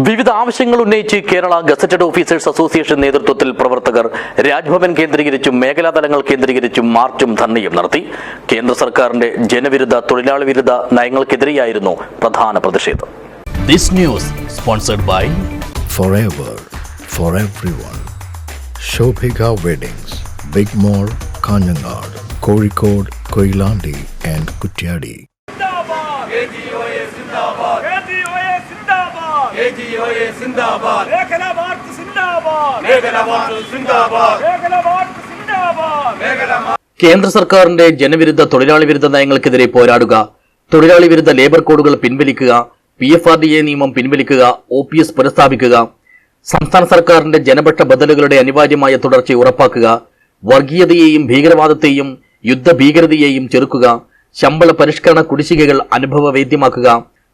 വിവിധ ആവശ്യങ്ങൾ ഉന്നയിച്ച് കേരള ഗസറ്റഡ് ഓഫീസേഴ്സ് അസോസിയേഷൻ നേതൃത്വത്തിൽ പ്രവർത്തകർ രാജ്ഭവൻ കേന്ദ്രീകരിച്ചും മേഖലാതലങ്ങൾ കേന്ദ്രീകരിച്ചും മാർച്ചും ധർണയും നടത്തി. കേന്ദ്ര സർക്കാരിന്റെ ജനവിരുദ്ധ തൊഴിലാളി വിരുദ്ധ നയങ്ങൾക്കെതിരെയായിരുന്നു പ്രധാന പ്രതിഷേധം. This news sponsored by Forever for everyone. Shobhika Weddings, Big Mall, Kanyanad, Kozhikode, Koilandi and Kutyadi. കേന്ദ്ര സർക്കാരിന്റെ ജനവിരുദ്ധ തൊഴിലാളി വിരുദ്ധ നയങ്ങൾക്കെതിരെ പോരാടുക, തൊഴിലാളി വിരുദ്ധ ലേബർ കോഡുകൾ പിൻവലിക്കുക, PFRDA നിയമം പിൻവലിക്കുക, OPS പുനഃസ്ഥാപിക്കുക, സംസ്ഥാന സർക്കാരിന്റെ ജനപക്ഷ ബദലുകളുടെ അനിവാര്യമായ തുടർച്ച ഉറപ്പാക്കുക, വർഗീയതയെയും ഭീകരവാദത്തെയും യുദ്ധഭീകരതയെയും ചെറുക്കുക, ശമ്പള പരിഷ്കരണ കുടിശ്ശികകൾ അനുഭവവേദ്യമാക്കുക,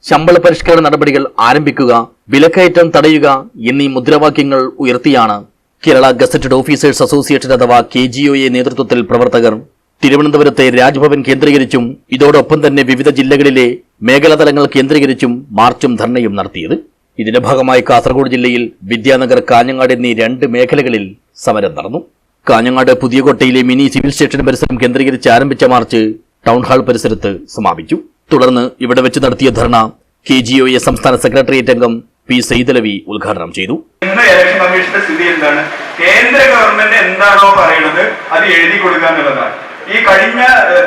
ശമ്പള പരിഷ്കരണ നടപടികൾ ആരംഭിക്കുക, വിലക്കയറ്റം തടയുക എന്നീ മുദ്രാവാക്യങ്ങൾ ഉയർത്തിയാണ് കേരള ഗസറ്റഡ് ഓഫീസേഴ്സ് അസോസിയേഷൻ അഥവാ KGOA നേതൃത്വത്തിൽ പ്രവർത്തകർ തിരുവനന്തപുരത്തെ രാജ്ഭവൻ കേന്ദ്രീകരിച്ചും ഇതോടൊപ്പം തന്നെ വിവിധ ജില്ലകളിലെ മേഖലാതലങ്ങൾ കേന്ദ്രീകരിച്ചും മാർച്ചും ധർണയും നടത്തിയത്. ഇതിന്റെ ഭാഗമായി കാസർഗോഡ് ജില്ലയിൽ വിദ്യാനഗർ, കാഞ്ഞങ്ങാട് എന്നീ 2 മേഖലകളിൽ സമരം നടന്നു. കാഞ്ഞങ്ങാട് പുതിയകോട്ടയിലെ മിനി സിവിൽ സ്റ്റേഷൻ പരിസരം കേന്ദ്രീകരിച്ച് ആരംഭിച്ച മാർച്ച് ടൗൺഹാൾ പരിസരത്ത് സമാപിച്ചു. തുടർന്ന് ഇവിടെ വെച്ച് നടത്തിയ ധർണ KGOA സംസ്ഥാന സെക്രട്ടേറിയറ്റ് അംഗം P. സൈദലവി ഉദ്ഘാടനം ചെയ്തു. ഇലക്ഷൻ കമ്മീഷന്റെ സ്ഥിതി എന്താണ്? കേന്ദ്ര ഗവൺമെന്റ് എന്താണോ പറയുന്നത് അത് എഴുതി കൊടുക്കുക എന്നുള്ളതാണ്. ഈ കഴിഞ്ഞ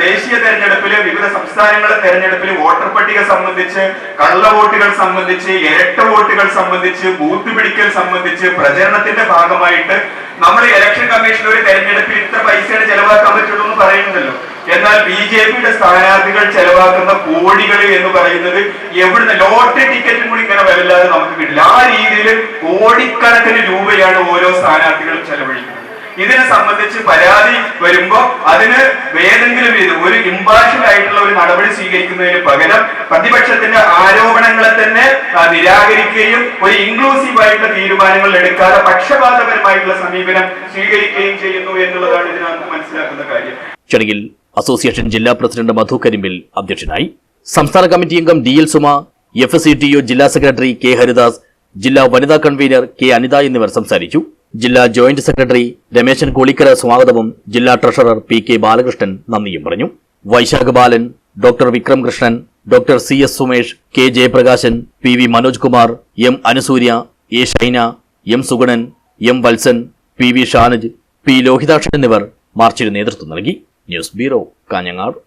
ദേശീയ തെരഞ്ഞെടുപ്പില്, വിവിധ സംസ്ഥാനങ്ങളിലെ തെരഞ്ഞെടുപ്പിൽ വോട്ടർ പട്ടിക സംബന്ധിച്ച്, കള്ളവോട്ടുകൾ സംബന്ധിച്ച്, ഇരട്ട വോട്ടുകൾ സംബന്ധിച്ച്, ബൂത്ത് പിടിക്കൽ സംബന്ധിച്ച് പ്രചരണത്തിന്റെ ഭാഗമായിട്ട് നമ്മൾ ഇലക്ഷൻ കമ്മീഷൻ ഒരു തെരഞ്ഞെടുപ്പിൽ ഇത്ര പൈസയാണ് ചെലവാക്കാൻ പറ്റുള്ളൂ എന്ന് പറയുന്നുണ്ടല്ലോ. എന്നാൽ BJPയുടെ സ്ഥാനാർത്ഥികൾ ചെലവാക്കുന്ന കോടികൾ എന്ന് പറയുന്നത് എവിടുന്ന് ലോട്ടറി ടിക്കറ്റും കൂടി ഇങ്ങനെ വരില്ലാതെ നമുക്ക് കിട്ടില്ല. ആ രീതിയിൽ കോടിക്കണക്കിന് രൂപയാണ് ഓരോ സ്ഥാനാർത്ഥികളും ചെലവഴിക്കുന്നത്. ഇതിനെ സംബന്ധിച്ച് പരാതി വരുമ്പോ അതിന് ഏതെങ്കിലും ഒരു ഇമ്പാർഷ്യൽ ആയിട്ടുള്ള ഒരു നടപടി സ്വീകരിക്കുന്നതിന് പകരം പ്രതിപക്ഷത്തിന്റെ ആരോപണങ്ങളെ തന്നെ നിരാകരിക്കുകയും ഒരു ഇൻക്ലൂസീവ് ആയിട്ടുള്ള തീരുമാനങ്ങൾ എടുക്കാതെ പക്ഷപാതപരമായിട്ടുള്ള സമീപനം സ്വീകരിക്കുകയും ചെയ്യുന്നു എന്നുള്ളതാണ് ഇതിനകത്ത് മനസ്സിലാക്കുന്ന കാര്യം. ചടങ്ങിൽ അസോസിയേഷൻ ജില്ലാ പ്രസിഡന്റ് മധു കരിമ്പിൽ അധ്യക്ഷനായി. സംസ്ഥാന കമ്മിറ്റി അംഗം DL സുമ, FSCTO ജില്ലാ സെക്രട്ടറി K. ഹരിദാസ്, ജില്ലാ വനിതാ കൺവീനർ K. അനിത എന്നിവർ സംസാരിച്ചു. ജില്ലാ ജോയിന്റ് സെക്രട്ടറി രമേശൻ കോളിക്കര സ്വാഗതവും ജില്ലാ ട്രഷറർ PK. ബാലകൃഷ്ണൻ നന്ദിയും പറഞ്ഞു. Vaishakha Balan, doctor Vikram Krishnan, doctor CS Sumesh, K. Jayaprakashan, PV. Manoj Kumar, M. Anusurya, A. Shaina, M. Sugunan, M. Valsan, PV. Shanaj, P. Lohithakshan എന്നിവർ മാർച്ചിന് നേതൃത്വം നൽകി. News bureau, Kanhangad.